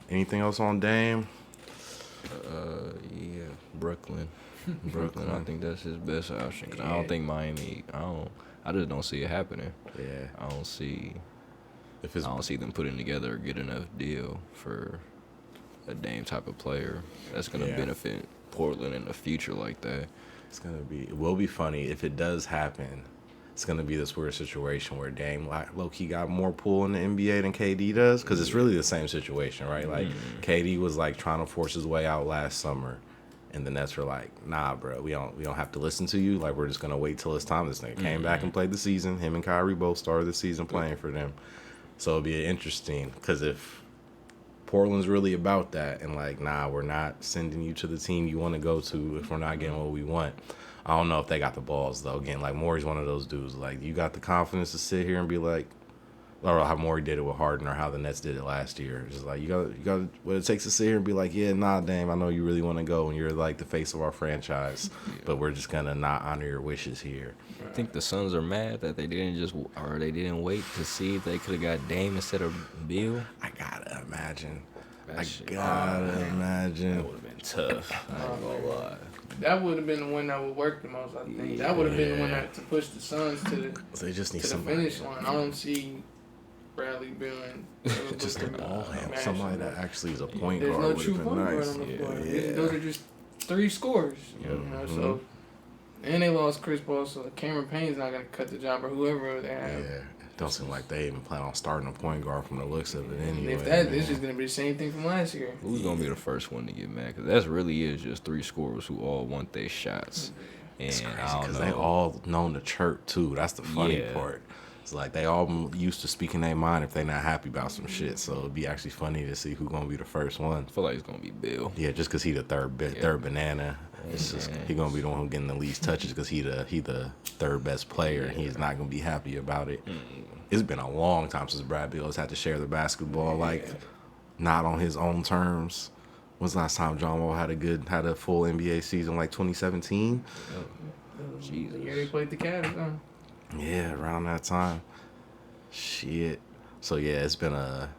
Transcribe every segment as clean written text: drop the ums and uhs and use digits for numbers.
Anything else on Dame? Yeah, Brooklyn. Brooklyn. I think that's his best option. 'Cause I don't think Miami. I just don't see it happening. Yeah. I don't see If it's them putting together a good enough deal for a Dame type of player that's gonna benefit Portland in the future like that. it will be funny if it does happen. It's gonna be this weird situation where Dame low-key got more pull in the NBA than KD does, because it's really the same situation, right? Like KD was like trying to force his way out last summer, and the Nets were like, "Nah, bro, we don't have to listen to you. Like, we're just gonna wait till it's time." This nigga came back and played the season. Him and Kyrie both started the season playing for them. So it'll be interesting, because if Portland's really about that and like, nah, we're not sending you to the team you want to go to if we're not getting what we want. I don't know if they got the balls, though. Again, like, Morey's one of those dudes. Like, you got the confidence to sit here and be like, or how Morey did it with Harden, or how the Nets did it last year. It's just like, you got what it takes to sit here and be like, yeah, nah, Dame, I know you really want to go and you're like the face of our franchise, but we're just gonna not honor your wishes here. I think the Suns are mad that they didn't wait to see if they could have got Dame instead of Bill. I gotta imagine. That would have been tough. I ain't gonna lie. That would have been the one that would work the most, I think. That would have been the one that to push the Suns to the, So they just need to the finish line. I don't see Bradley doing just an all-hand. Somebody that actually is a point There's guard no would true have been point guard nice. on the floor. Those are just three scores. You know, so, and they lost Chris Paul, so Cameron Payne's not going to cut the job, or whoever they have. Yeah. Don't seem like they even plan on starting a point guard from the looks of it anyway. If that, it's just going to be the same thing from last year. Who's going to be the first one to get mad? Because that really is just three scorers who all want their shots. And it's crazy because they all known to chirp, too. That's the funny part. It's like they all used to speaking their mind if they not happy about some shit. So it'd be actually funny to see who's going to be the first one. I feel like it's going to be Bill. Yeah, just because he the third banana. It's just he gonna be the one who getting the least touches because he the third best player and he's not gonna be happy about it. It's been a long time since Brad Beal has had to share the basketball not on his own terms. When's the last time John Wall had a full NBA season, like 2017? Jesus. The year they played the Cavs, huh? Yeah, around that time. Shit. So yeah, it's been a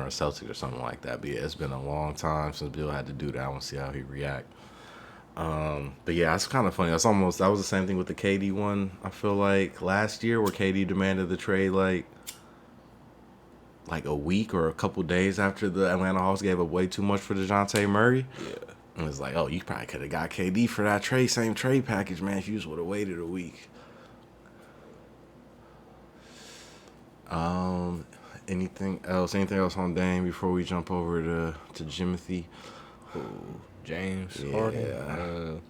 Celtic or something like that. But yeah, it's been a long time since Bill had to do that. I want to see how he react. But yeah, it's kind of funny. That was the same thing with the KD one. I feel like last year where KD demanded the trade like a week or a couple days after the Atlanta Hawks gave up way too much for DeJounte Murray. Yeah. And it's like, oh, you probably could have got KD for that same trade package, man, if you just would have waited a week. Anything else on Dame before we jump over to Jimothy? James Harden.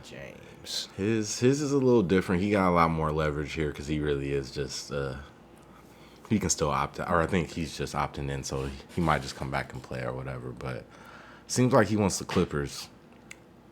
James. His is a little different. He got a lot more leverage here because he really is just he can still opt out, or I think he's just opting in, so he might just come back and play or whatever. But seems like he wants the Clippers.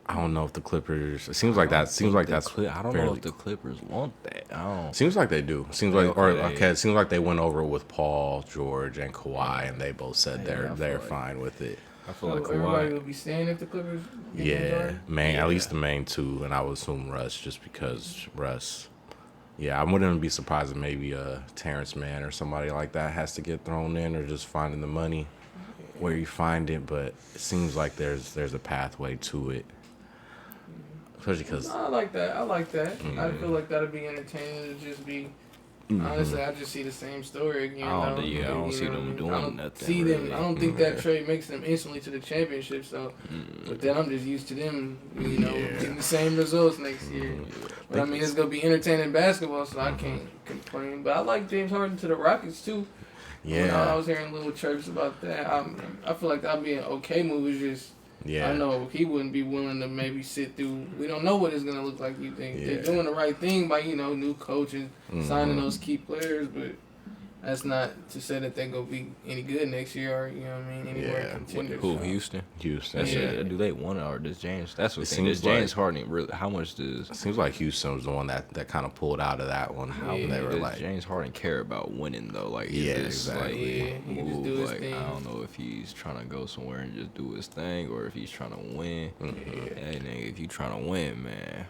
I don't know if the Clippers. It seems like that. Seems like that's. I don't know if the Clippers want that. Seems like they do. Seems like it seems like they went over it with Paul, George, and Kawhi, and they both said they're fine with it. I feel like everybody Kawhi will be staying if the Clippers. At least the main two, and I would assume Russ, just because Russ. Yeah, I wouldn't be surprised if maybe a Terrence Mann or somebody like that has to get thrown in, or just finding the money where you find it. But it seems like there's a pathway to it. Especially because I like that. I feel like that'd be entertaining to just be. Honestly, I just see the same story again. I don't see them doing nothing. Really. I don't think that trade makes them instantly to the championship. So, but then I'm just used to them, getting the same results next year. But I mean, it's gonna be entertaining basketball, so I can't complain. But I like James Harden to the Rockets too. Yeah, I was hearing little chirps about that. I feel like that'd be an okay move. It's just. Yeah. I know he wouldn't be willing to maybe sit through. We don't know what it's gonna look like. You think they're doing the right thing by new coaches, signing those key players, but that's not to say that they're gonna be any good next year or anywhere contenders. Who Houston? Houston. Do they want it or does James? That's what it seems. Does James Harden really? How much does? It seems like Houston was the one that kind of pulled out of that one. They were does James Harden care about winning though? Like exactly. He just do his thing. I don't know if he's trying to go somewhere and just do his thing or if he's trying to win. And if you trying to win, man,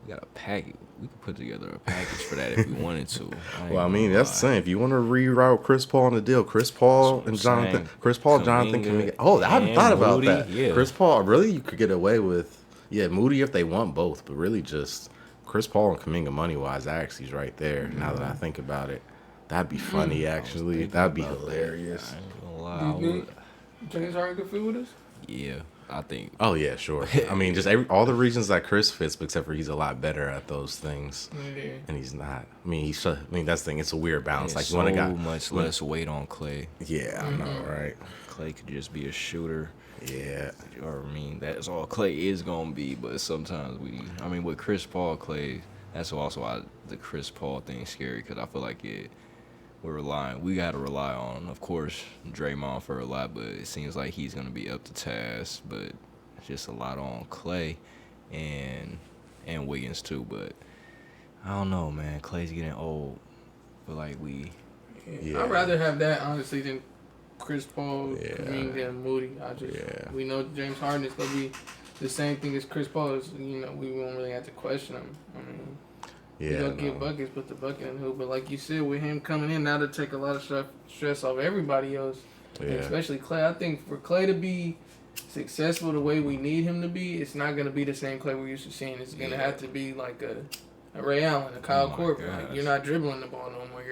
We got a package. We could put together a package for that if we wanted to. Well, I mean, that's the same. If you want to reroute Chris Paul on the deal, Chris Paul and Jonathan, Jonathan Kuminga. Oh, I haven't thought about that. Yeah. Chris Paul, really, you could get away with, Moody if they want both, but really just Chris Paul and Kuminga money wise, actually, is right there. Now that I think about it, that'd be funny. Actually, that'd be hilarious. I ain't gonna lie. James Harden could fit with us? Yeah, I think. Oh yeah, sure. I mean, just all the reasons that Chris fits, except for he's a lot better at those things, and he's not. I mean, that's the thing. It's a weird balance. Like, so you want to got much less weight on Clay. Yeah, I know, right? Clay could just be a shooter. Yeah. Or I mean, that's all Clay is gonna be. But sometimes with Chris Paul, Clay. That's also why the Chris Paul thing's scary, because I feel like we got to rely on, of course, Draymond for a lot, but it seems like he's going to be up to task, but just a lot on Clay and Wiggins too, but I don't know, man. Clay's getting old, but like I'd rather have that, honestly, than Chris Paul, Kuminga, and Moody. We know James Harden is going to be the same thing as Chris Paul. We won't really have to question him. I mean, he's going to get buckets, put the bucket in the hoop. But like you said, with him coming in now to take a lot of stress off everybody else, especially Clay. I think for Clay to be successful the way we need him to be, it's not going to be the same Clay we're used to seeing. It's going to have to be like a Ray Allen, a Kyle Korver. Like, you're not dribbling the ball no more.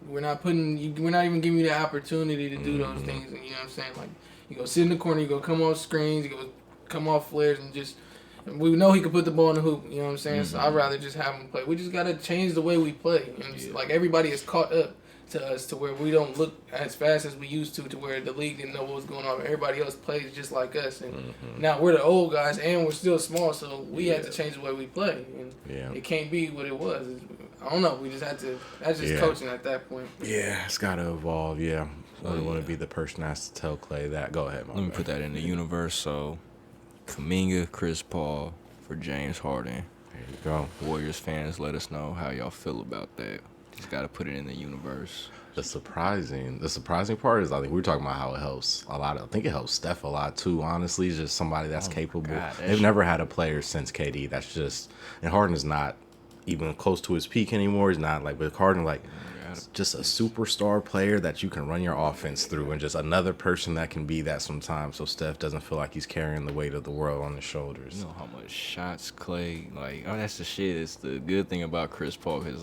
We're not even giving you the opportunity to do those things. And you know what I'm saying? Like, you go sit in the corner, you go come off screens, you go come off flares, and we know he can put the ball in the hoop. You know what I'm saying? So I'd rather just have him play. We just gotta change the way we play. And like, everybody is caught up to us to where we don't look as fast as we used to where the league didn't know what was going on. Everybody else plays just like us, and now we're the old guys and we're still small, so we had to change the way we play. And it can't be what it was. I don't know. We just had to. That's just coaching at that point. Yeah, it's got to evolve. Yeah. I don't want to be the person that has to tell Clay that. Go ahead, Let me put that in the universe. So, Kuminga, Chris Paul for James Harden. There you go. Warriors fans, let us know how y'all feel about that. Just got to put it in the universe. The surprising part is, I think we were talking about how it helps a lot. I think it helps Steph a lot too. Honestly, he's just somebody that's capable. They've never had a player since KD that's just, and Harden is not even close to his peak anymore. He's not like, but Harden just a superstar player that you can run your offense through, and just another person that can be that sometimes, so Steph doesn't feel like he's carrying the weight of the world on his shoulders. You know how much shots Clay, that's the shit. It's the good thing about Chris Paul, because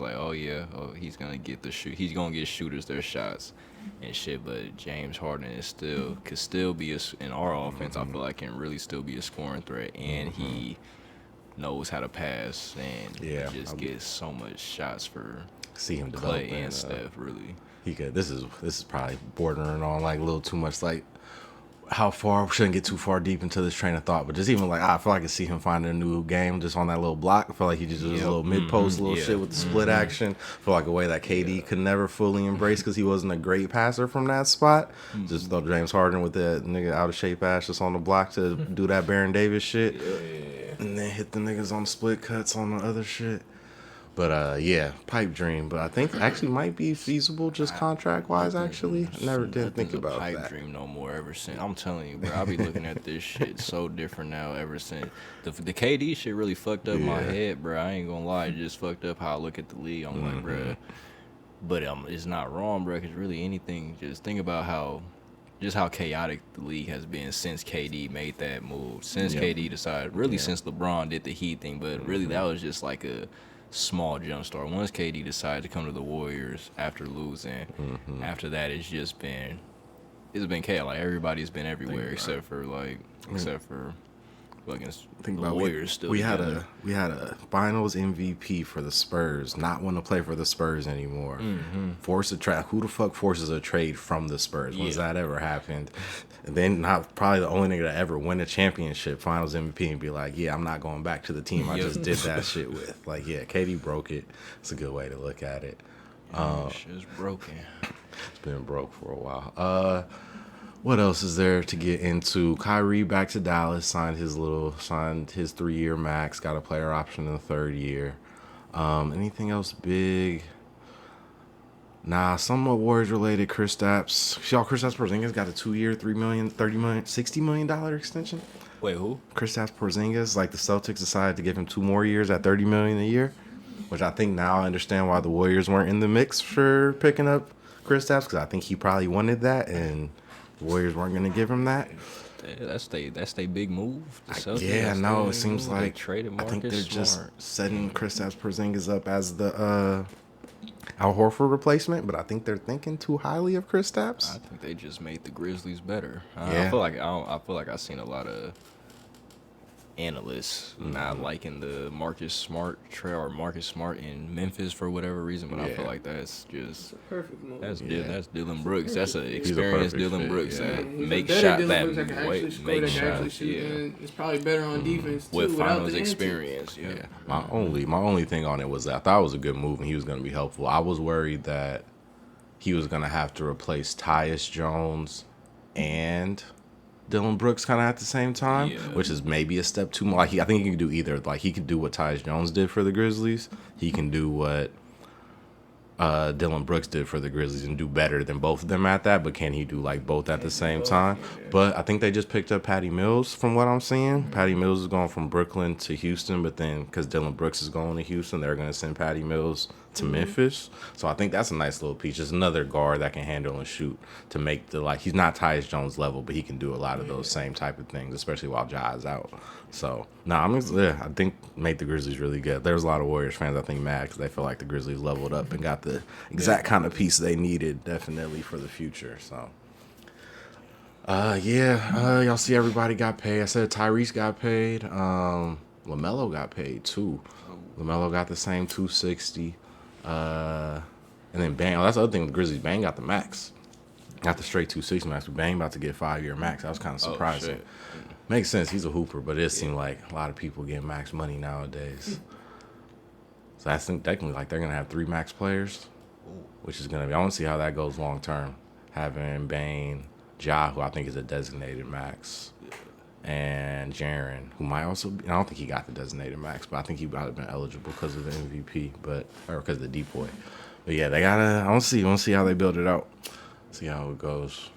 he's gonna get he's gonna get shooters their shots and shit. But James Harden could still be in our offense. I feel like can really still be a scoring threat, and he knows how to pass, and he just gets so much shots for. See him Clay and Steph, really. He could. This is probably bordering on like a little too much. Like, how far? We shouldn't get too far deep into this train of thought, but just even like, I feel like I see him finding a new game just on that little block. I feel like he just does a little mid post, little shit with the split action. I feel like a way that KD could never fully embrace, because he wasn't a great passer from that spot. Just throw James Harden with that nigga out of shape ass just on the block to do that Baron Davis shit, and then hit the niggas on the split cuts on the other shit. But pipe dream. But I think actually might be feasible just contract wise. Actually, I never did think about pipe that. Dream no more ever since. I'm telling you, bro. I be looking at this shit so different now ever since the KD shit really fucked up my head, bro. I ain't gonna lie, it just fucked up how I look at the league. I'm like, bro. But it's not wrong, bro. Cause really anything. Just think about how chaotic the league has been since KD made that move. Since KD decided, really since LeBron did the Heat thing. But really that was just like a small jump start. Once KD decided to come to the Warriors after losing, after that it's been chaos. Like, everybody's been everywhere except for the Warriors still. We had a Finals MVP for the Spurs, not want to play for the Spurs anymore. Force a trade. Who the fuck forces a trade from the Spurs? When's that ever happened? And then not probably the only nigga to ever win a championship, Finals MVP, and be like, yeah, I'm not going back to the team I just did that shit with. Like, yeah, KD broke it. It's a good way to look at it. Shit's broken. It's been broke for a while. What else is there to get into? Kyrie back to Dallas, signed his 3-year max, got a player option in the third year. Anything else big? Nah, somewhat Warriors related. Kristaps Porzingis got a 2-year, $3 million, $30 million, $60 million extension. Wait, who? Kristaps Porzingis, like the Celtics decided to give him 2 more years at $30 million a year, which I think now I understand why the Warriors weren't in the mix for picking up Kristaps, because I think he probably wanted that, and the Warriors weren't going to give him that. Yeah, that's they big move. The Celtics, Yeah, that's no, their it seems move. They like traded I think they're Marcus just Smart. setting Kristaps Porzingis up as the Al Horford replacement, but I think they're thinking too highly of I Kristaps. think they just made the Grizzlies better. Yeah. I feel like I've seen a lot of analysts not liking the Marcus Smart trail or Marcus Smart in Memphis for whatever reason, but I feel Yeah. like that's just Perfect move. that's Yeah. that's Dylan Brooks. That's an a experienced perfect Dylan fit, Brooks yeah. that He's make a better shot Dylan that Brooks that can actually score, make that can actually shots. shoot, Yeah. and it's probably better on defense too. With without finals the antics. experience, yeah. Yeah, my only thing on it was that I thought it was a good move and he was going to be helpful. I was worried that he was going to have to replace Tyus Jones and Dylan Brooks kind of at the same time, Yeah. which is maybe a step too much. Like I think he can do either. Like he could do what Tyus Jones did for the Grizzlies. He can do what Dylan Brooks did for the Grizzlies and do better than both of them at that. But can he do like both at the same time? But I think they just picked up Patty Mills from what I'm seeing. Patty Mills is going from Brooklyn to Houston, but then because Dylan Brooks is going to Houston, they're going to send Patty Mills to Memphis. So I think that's a nice little piece. Just another guard that can handle and shoot to make the like he's not Tyus Jones level, but he can do a lot of those same type of things, especially while Ja's out. So I think made the Grizzlies really good. There was a lot of Warriors fans I think mad because they feel like the Grizzlies leveled up and got the exact kind of piece they needed definitely for the future. So. Y'all see everybody got paid. I said Tyrese got paid. LaMelo got paid too. LaMelo got the same 260. And then Bang. Oh, that's the other thing with the Grizzlies. Bang got the max. Got the straight 260 max. But Bang about to get 5-year max. That was kind of surprising. shit. Makes sense. He's a hooper, but it seemed like a lot of people get max money nowadays. So I think technically like they're gonna have 3 max players, which is gonna be. I want to see how that goes long term. Having Bane, Ja, who I think is a designated max, and Jaren, who might also be. I don't think he got the designated max, but I think he might have been eligible because of the MVP, or because of the deep boy. But yeah, they gotta. I want to see how they build it out. See how it goes.